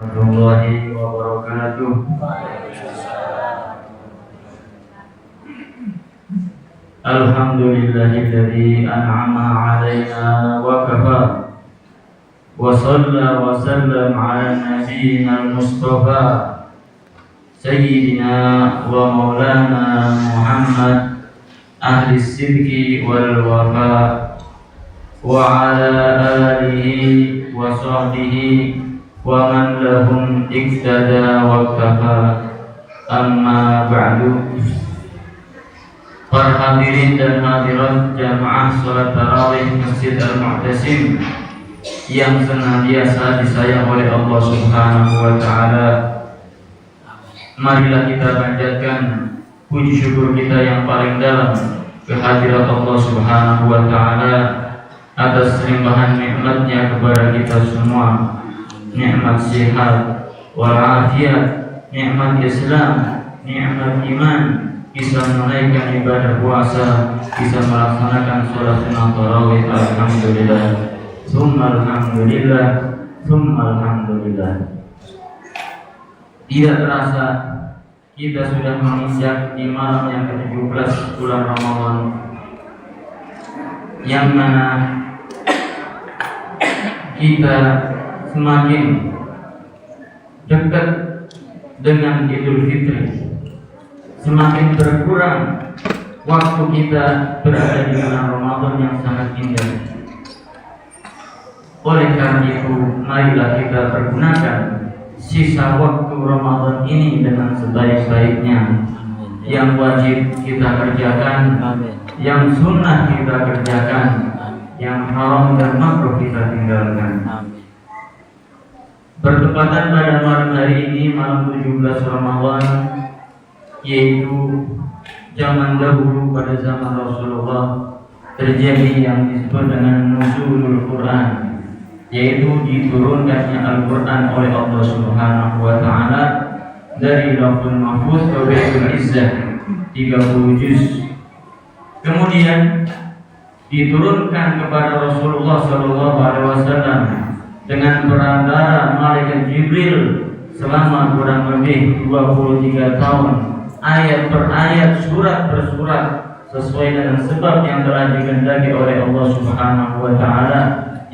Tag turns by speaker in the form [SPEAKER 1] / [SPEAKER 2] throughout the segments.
[SPEAKER 1] Warahmatullahi wabarakatuh. Alhamdulillahilladzi an'ama 'alaina wa kafa wa shalla wa sallam 'ala nabiyyina al-mustafa sayyidina wa maulana Muhammad ahli sidqi wal wafa wa 'ala alihi wa sahbihi wa man lahum iktada wa kafa. Amma ba'du. Para hadirin dan hadirat jamaah salat tarawih Masjid Al-Mu'tasim yang senantiasa disayang oleh Allah Subhanahu wa taala, marilah kita panjatkan puji syukur kita yang paling dalam kehadirat Allah Subhanahu wa taala atas limpahan nikmatnya kepada kita semua. Nikmat sehat walafiat, nikmat Islam, nikmat iman, bisa menaikkan ibadah puasa, bisa melaksanakan sholat sunnah tarawih. Alhamdulillah, summa alhamdulillah, summa alhamdulillah. Tidak terasa kita sudah menginjak di malam yang ke-17 bulan Ramadan, yang mana kita semakin dekat dengan Idul Fitri, semakin berkurang waktu kita berada di bulan Ramadan yang sangat indah. Oleh karena itu, marilah kita pergunakan sisa waktu Ramadan ini dengan sebaik-baiknya. Yang wajib kita kerjakan, yang sunnah kita kerjakan, yang haram dan makruh kita tinggalkan. Bertepatan pada malam hari ini, malam 17 Ramadan, yaitu zaman dahulu pada zaman Rasulullah terjadi yang disebut dengan nuzulul Quran, yaitu diturunkannya Al-Quran oleh Allah Subhanahu wa taala dari Lauhul Mahfuz ke Baitul Izzah 30 juz. Kemudian diturunkan kepada Rasulullah sallallahu alaihi wasallam dengan perantara malaikat Jibril selama kurang lebih 23 tahun, ayat per ayat, surat per surat, sesuai dengan sebab yang telah dikehendaki oleh Allah Subhanahu wa taala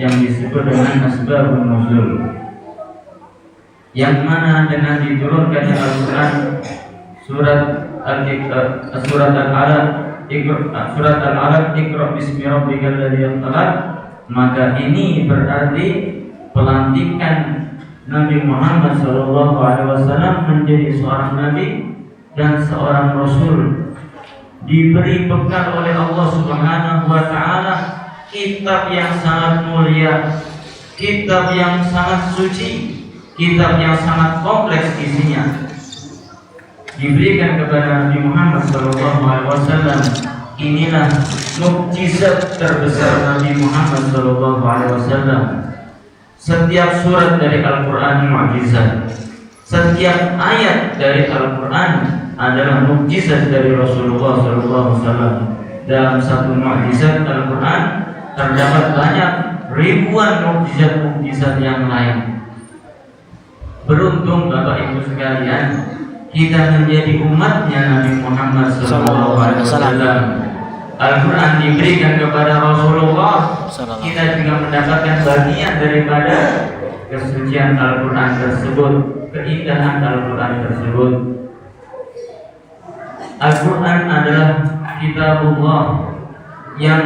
[SPEAKER 1] yang disebut dengan asbabun nuzul. Yang mana dengan diturunkannya Al-Quran, surat Al-Alaq, Iqra bismi rabbikal ladzi khalaq, maka ini berarti pelantikan Nabi Muhammad SAW menjadi seorang nabi dan seorang rasul, diberi bekal oleh Allah Subhanahu wa taala kitab yang sangat mulia, kitab yang sangat suci, kitab yang sangat kompleks isinya. Diberikan kepada Nabi Muhammad SAW. Inilah mukjizat terbesar Nabi Muhammad SAW. Setiap surat dari Al-Quran mukjizat, setiap ayat dari Al-Quran adalah mukjizat dari Rasulullah SAW. Dalam satu mukjizat Al-Quran terdapat banyak ribuan mukjizat-mukjizat yang lain. Beruntung Bapak Ibu sekalian, kita menjadi umatnya Nabi Muhammad SAW. Al-Quran diberikan kepada Rasulullah, kita juga mendapatkan bagian daripada kesucian Al-Quran tersebut, keindahan Al-Quran tersebut. Al-Quran adalah kitabullah yang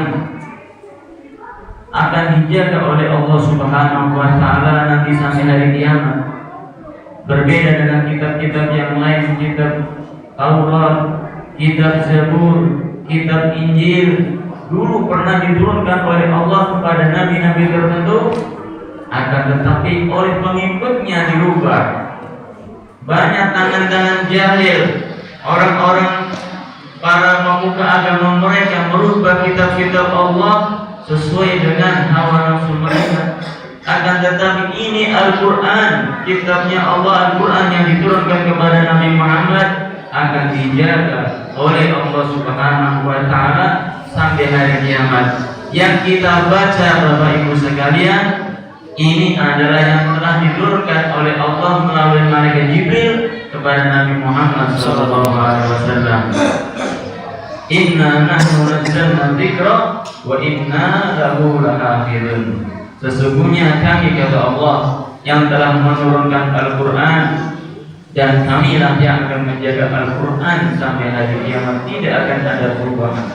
[SPEAKER 1] akan dijaga oleh Allah Subhanahu wa taala nanti sampai hari kiamat. Berbeda dengan kitab-kitab yang lain, kitab Taurat, kitab Zabur, kitab Injil dulu pernah diturunkan oleh Allah kepada nabi-nabi tertentu, akan tetapi oleh pengikutnya dirubah. Banyak tangan-tangan jahil, orang-orang para pemuka agama mereka merubah kitab-kitab Allah sesuai dengan hawa nafsu mereka. Akan tetapi ini Al-Quran, kitabnya Allah, Al-Quran yang diturunkan kepada Nabi Muhammad, akan dijaga oleh Allah Subhanahu wa taala sampai hari kiamat. Yang kita baca Bapak Ibu sekalian, ini adalah yang telah diturunkan oleh Allah kepada Nabi Muhammad sallallahu alaihi wasallam, "Inna nahnu nazzalna dzikra wa inna lahu lahafizun." Sesungguhnya kami, kata Allah, yang telah menurunkan Al-Quran, dan kamilah yang akan menjaga Al-Quran sampai hari kiamat, tidak akan ada perubahan.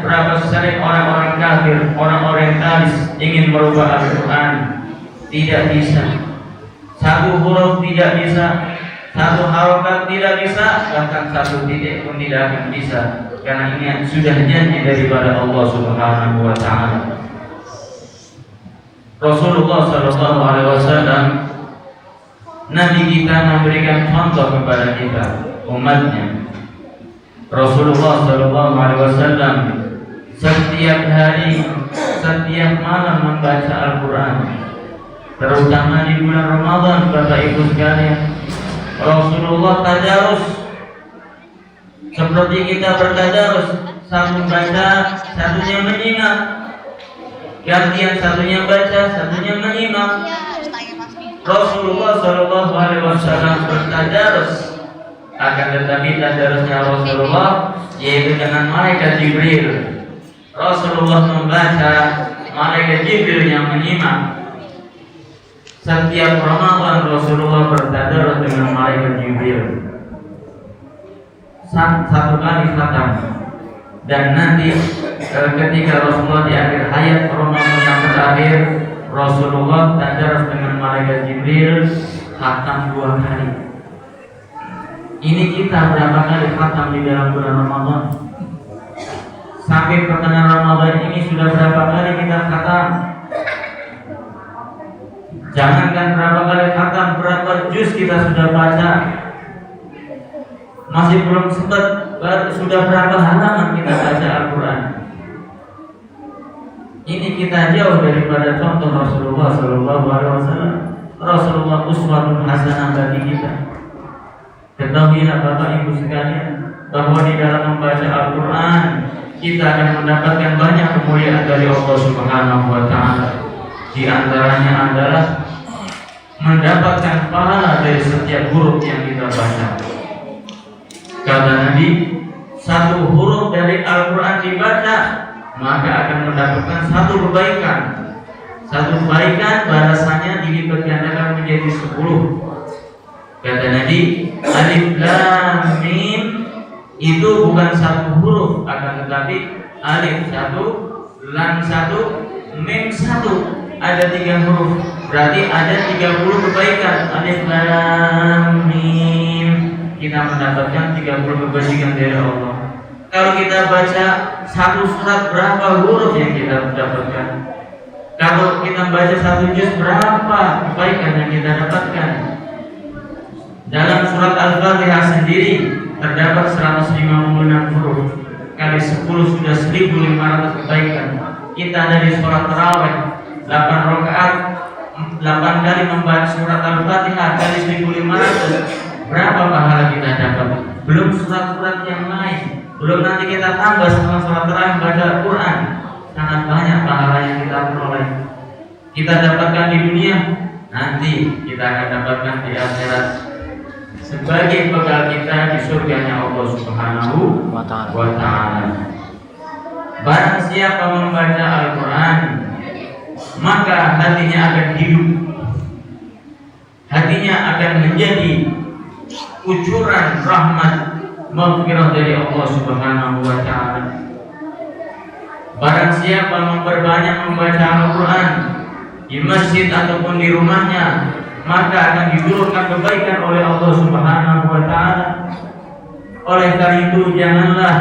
[SPEAKER 1] Berapa sering orang-orang kafir, orang-orang talis ingin merubah Al-Quran, tidak bisa. Satu huruf tidak bisa, satu harokat tidak bisa, bahkan satu titik pun tidak akan bisa, karena ini sudah janji daripada Allah Subhanahu wa Ta'ala. Rasulullah sallallahu alaihi wasallam, Nabi kita, memberikan contoh kepada kita umatnya. Rasulullah sallallahu alaihi wasallam setiap hari, setiap malam membaca Al-Quran, terutama di bulan Ramadan. Bapak Ibu sekalian, Rasulullah tadarus seperti kita bertadarus, satu baca, satunya menyimak, gantian satunya baca, satunya menyimak. Rasulullah sallallahu alaihi wasallam bertadarus, akan tetapi tadarusnya Rasulullah yaitu dengan malaikat Jibril. Rasulullah membaca, malaikat Jibril yang menyimak. Setiap Ramadan Rasulullah bertadarus dengan malaikat Jibril satu kali khatam. Dan nanti ketika Rasulullah di akhir hayat Ramadan yang terakhir, Rasulullah tadarus dengan malaikat Jibril khatam 2 kali. Ini kita berapa kali khatam di dalam bulan Ramadan? Sampai pertengahan Ramadan ini sudah berapa kali kita khatam? Jangankan berapa kali khatam, berapa juz kita sudah baca? Masih belum sempat, sudah berapa halaman kita baca Al-Quran? Ini kita jauh daripada contoh Rasulullah sallallahu alaihi wasallam. Rasulullah uswatun hasanah bagi kita. Ketahuilah Bapak Ibu sekalian, bahwa di dalam membaca Al-Quran kita akan mendapatkan banyak kemuliaan dari Allah Subhanahu wa Ta'ala. Di antaranya adalah mendapatkan pahala dari setiap huruf yang kita baca. Kata Nabi, satu huruf dari Al-Quran dibaca, maka akan mendapatkan satu kebaikan. Satu kebaikan balasannya dilipat gandakan menjadi 10. Kata Nabi, alif lam mim itu bukan satu huruf, akan tetapi alif 1, lam 1, mim 1. Ada 3 huruf, berarti ada 30 kebaikan. Alif lam mim, kita mendapatkan 30 kebaikan dari Allah. Kalau kita baca satu surat, berapa huruf yang kita dapatkan? Kalau kita baca satu juz, berapa kebaikan yang kita dapatkan? Dalam surat Al-Fatihah sendiri terdapat 156 huruf, kali 10 sudah 1500 kebaikan. Kita dari surat Tarawih 8 rakaat, 8 kali membaca surat Al-Fatihah kali 1500, berapa pahala kita dapat? Belum surat-surat yang lain, belum nanti kita tambah sama surat Tarawih baca Al-Quran. Sangat banyak pahala yang kita peroleh. Kita dapatkan di dunia, nanti kita akan dapatkan di akhirat sebagai bekal kita di surganya Allah Subhanahu wa Ta'ala. Barang siapa membaca Al-Quran, maka hatinya akan hidup, hatinya akan menjadi kucuran rahmat maghfirah dari Allah Subhanahu wa Ta'ala. Barang siapa memperbanyak membaca Al-Quran di masjid ataupun di rumahnya, maka akan diturunkan kebaikan oleh Allah Subhanahu wa Ta'ala. Oleh karena itu, janganlah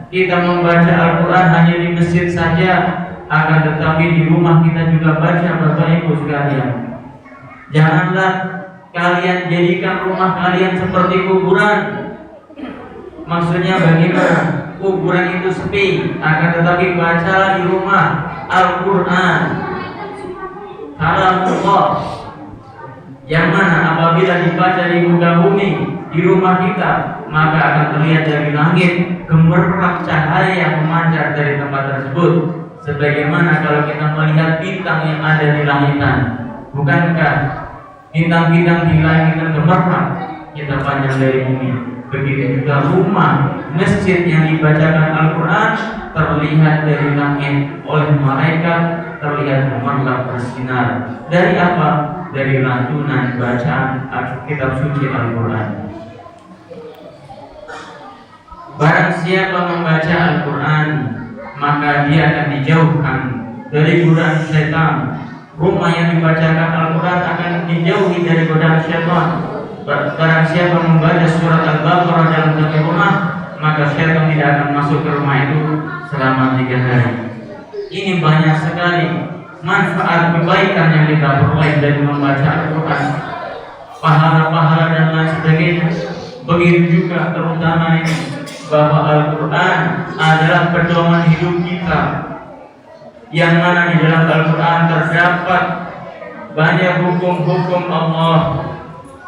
[SPEAKER 1] kita membaca Al-Quran hanya di masjid saja, akan tetapi di rumah kita juga baca, Bapak Ibu sekalian. Janganlah kalian jadikan rumah kalian seperti kuburan. Maksudnya bagaimana? Kuburan itu sepi, akan tetapi bacalah di rumah Al-Quran, kalamullah, yang mana apabila dibaca di muka bumi di rumah kita, maka akan terlihat dari langit gemerlap cahaya yang memancar dari tempat tersebut, sebagaimana kalau kita melihat bintang yang ada di langitan. Bukankah bintang-bintang di langit dan gemerlap, kita panjang dari bumi. Begitu juga rumah, masjid yang dibacakan Al-Quran terlihat dari langit oleh malaikat, terlihat gemerlap bersinar. Dari apa? Dari lantunan bacaan kitab suci Al-Quran. Barang siapa membaca Al-Quran, maka dia akan dijauhkan dari godaan syaitan. Rumah yang dibacakan Al-Quran akan dijauhi dari godaan syaitan. Barang siapa membaca surat Al-Baqarah dalam satu rumah, maka syaitan tidak akan masuk ke rumah itu selama 3 hari. Ini banyak sekali manfaat kebaikan yang kita peroleh dari membaca Al-Quran, pahala-pahala dan lain sebagainya. Begitu juga terutama ini bahwa Al-Quran adalah pedoman hidup kita, yang mana di dalam Al-Quran terdapat banyak hukum-hukum Allah.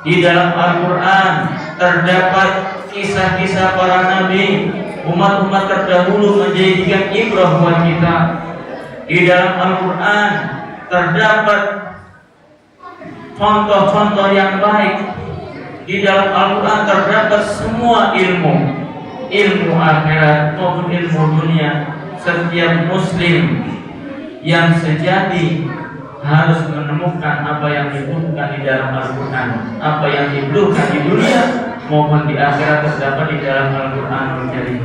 [SPEAKER 1] Di dalam Al-Quran terdapat kisah-kisah para nabi, umat-umat terdahulu menjadikan ibrah buat kita. Di dalam Al-Quran terdapat contoh-contoh yang baik. Di dalam Al-Quran terdapat semua ilmu akhirat maupun ilmu dunia. Setiap muslim yang sejati harus menemukan apa yang dibutuhkan di dalam Al-Quran, apa yang dibutuhkan di dunia maupun di akhirat terdapat di dalam Al-Quranul Karim.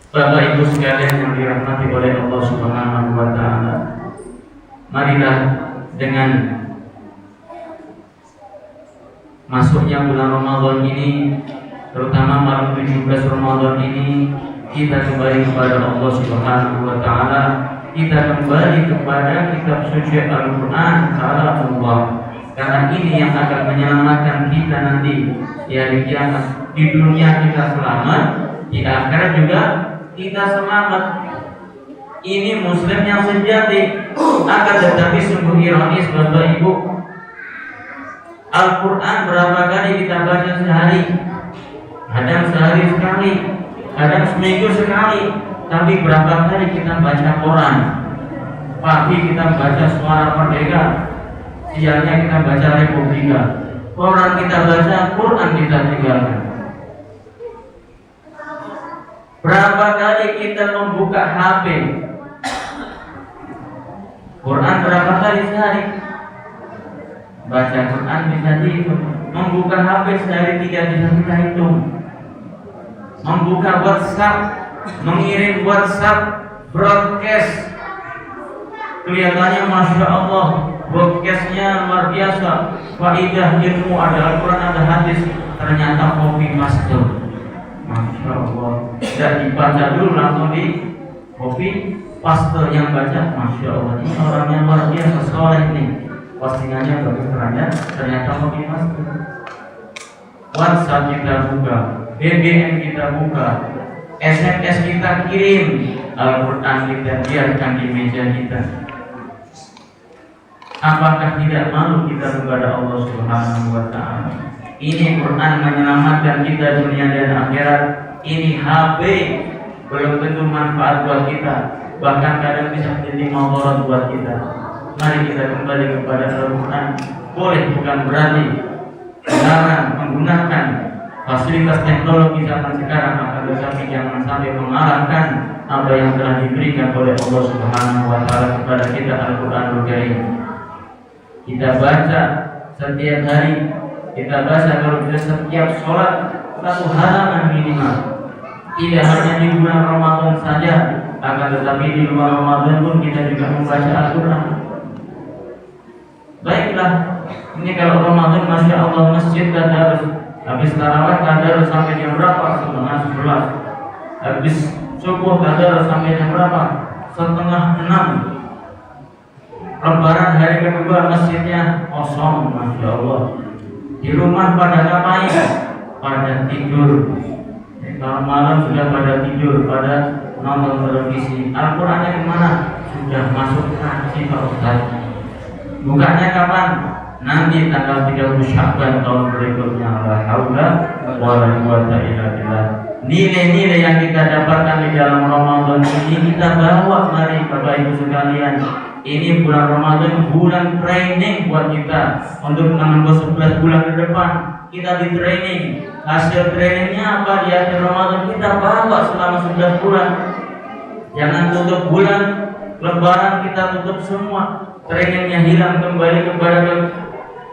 [SPEAKER 1] Bapak Ibu sekalian yang dirahmati oleh Allah Subhanahu wa Ta'ala, marilah dengan masuknya bulan Ramadan ini, terutama malam 17 Ramadan ini, kita kembali kepada Allah Subhanahu wa Ta'ala. Kita kembali kepada kitab suci Al-Quran Kalamullah, karena ini yang akan menyelamatkan kita nanti di hari kiamat. Di dunia kita selamat, di akhirat juga kita selamat. Ini muslim yang sejati. Akan tetapi sungguh ironis Bapak Ibu, Al-Quran berapa kali kita baca sehari? Kadang sehari sekali, kadang seminggu sekali. Tapi berapa kali kita baca Quran? Pagi kita baca Suara Merdeka, siangnya kita baca Republika. Quran kita baca, Quran kita tinggalkan. Berapa kali kita membuka HP? Quran berapa kali sehari? Baca Quran bisa dihitung. Membuka HP sehari tidak bisa kita hitung. Membuka WhatsApp, mengirim WhatsApp broadcast, kelihatannya Masya Allah, broadcastnya luar biasa, faidah ilmu, ada Al-Quran, ada hadis. Ternyata copy paste, Masya Allah, tidak dibaca dulu langsung di copy paste. Yang baca Masya Allah, ini orangnya luar biasa, soleh nih, postingannya bagus, ternyata copy paste. WhatsApp kita buka, BBM kita buka, SMS kita kirim, Al-Quran kita biarkan di meja kita. Apakah tidak malu kita kepada Allah Subhanahu wa Ta'ala? Ini Quran menyelamatkan kita dunia dan akhirat. Ini HP belum tentu manfaat buat kita, bahkan kadang bisa menjadi mudarat buat kita. Mari kita kembali kepada Al-Quran. Boleh, bukan berarti dilarang menggunakan fasilitas teknologi zaman sekarang, akan tetapi jangan sampai mengalahkan apa yang telah diberikan oleh Allah Subhanahu wa Ta'ala kepada kita, Al-Quranul Karim. Kita baca setiap hari, kita baca kalau kita setiap sholat 1 halaman minimal. Tidak hanya di bulan Ramadan saja, akan tetapi di luar Ramadan pun kita juga membaca Al-Quran. Baiklah, ini kalau Ramadan Masya Allah masjid tadarus. Habis tarawih tadarus sampai jam berapa? 11:30. Habis subuh tadarus sampai jam berapa? 5:30. Lebaran hari kedua masjidnya kosong, Masya Allah. Di rumah pada ngapain? Pada tidur. Kalau malam sudah pada tidur, pada nonton televisi. Al-Qurannya kemana? Sudah masuk kaji Pak Ustaz. Bukanya kapan? Nanti tanggal 30 Sya'ban tahun berikutnya. La haula wala quwwata illa billah. Nilai-nilai yang kita dapatkan di dalam Ramadan ini kita bawa, mari Bapak Ibu sekalian. Ini bulan Ramadan, bulan training buat kita untuk menembus 11 bulan ke depan. Kita di training. Hasil trainingnya apa? Di akhir Ramadan kita bawa selama 11 bulan. Jangan tutup bulan Lebaran kita tutup semua. Trainingnya hilang, kembali kepada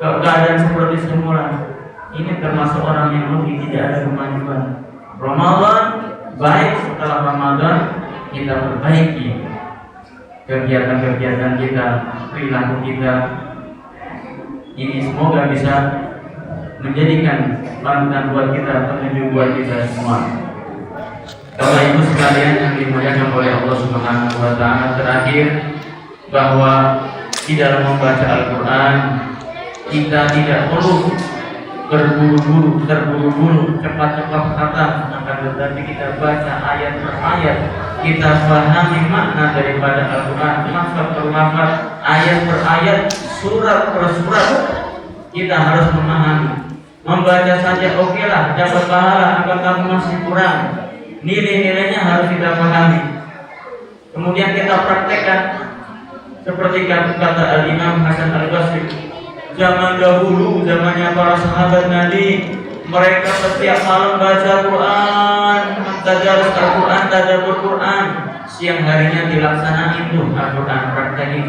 [SPEAKER 1] keadaan seperti semula. Ini termasuk orang yang lebih tidak ada kemajuan. Ramadan baik, setelah Ramadan kita perbaiki kegiatan-kegiatan kita, perilaku kita. Ini semoga bisa menjadikan panutan buat kita, petunjuk buat kita semua. Bapak Ibu sekalian yang dimuliakan oleh Allah Subhanahu wa taala, terakhir bahwa di dalam membaca Al-Qur'an kita tidak perlu terburu-buru, cepat-cepat khatam, akan tetapi kita baca ayat per ayat, kita pahami makna daripada Al-Quran, lafaz per lafaz, ayat per ayat, surat per surat. Kita harus memahami. Membaca saja oke lah, dapat pahala, akan kamu masih kurang. Nilai-nilainya harus kita pahami. Kemudian kita praktekkan seperti kata Al-Imam Hasan Al-Basri. Zaman dahulu, zamannya para sahabat Nabi, mereka setiap malam baca Quran, tadarus Al-Quran, tadabbur Quran. Siang harinya dilaksanakan itu Al-Quran, praktekin.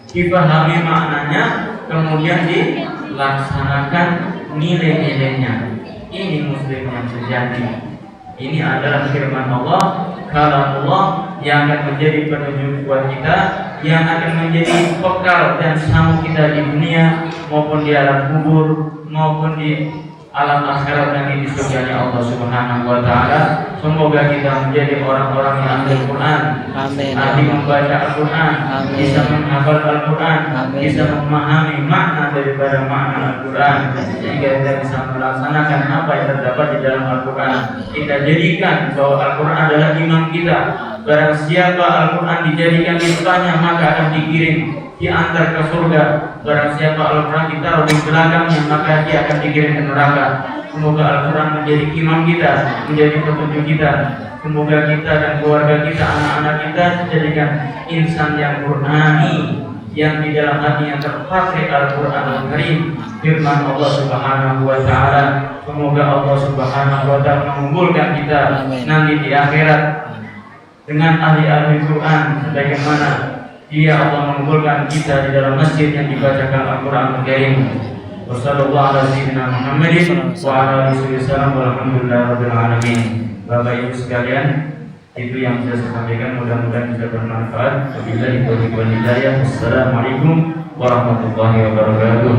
[SPEAKER 1] Dipahami maknanya, kemudian dilaksanakan nilai-nilainya. Ini muslim yang sejati. Ini adalah firman Allah, kalam Allah yang akan menjadi petunjuk buat kita, yang akan menjadi bekal dan samu kita di dunia maupun di alam kubur maupun di alam akhirat nanti di surganya Allah Subhanahu wa taala. Semoga kita menjadi orang-orang yang ahli Al-Quran, ahli membaca Al-Quran, bisa menghafal Al-Quran, bisa memahami makna daripada makna Al-Quran, sehingga kita bisa melaksanakan apa yang terdapat di dalam Al-Quran. Kita jadikan bahwa Al-Quran adalah imam kita. Barang siapa Al-Quran dijadikan imamnya, maka akan dikirim, diantar ke surga. Barang siapa Al-Quran ditaruh di belakangnya, maka dia akan dikirim ke neraka. Semoga Al-Quran menjadi imam kita, menjadi petunjuk kita. Semoga kita dan keluarga kita, anak-anak kita dijadikan insan yang Qur'ani, yang di dalam hatinya terpakai Al-Quran Al-Karim, firman Allah Subhanahu wa taala. Semoga Allah Subhanahu wa taala mengumpulkan kita nanti di akhirat dengan ahli-ahli Quran, sebagaimana Dia Allah mengumpulkan kita di dalam masjid yang dibacakan Al-Quran Al-Karim. Wassalamualaikum warahmatullahi wabarakatuh. Walhamdulillahirabbil alamin. Bapak Ibu sekalian, itu yang bisa saya sampaikan, mudah-mudahan bisa bermanfaat. Wabillahi taufiq wal hidayah. Wassalamualaikum warahmatullahi wabarakatuh.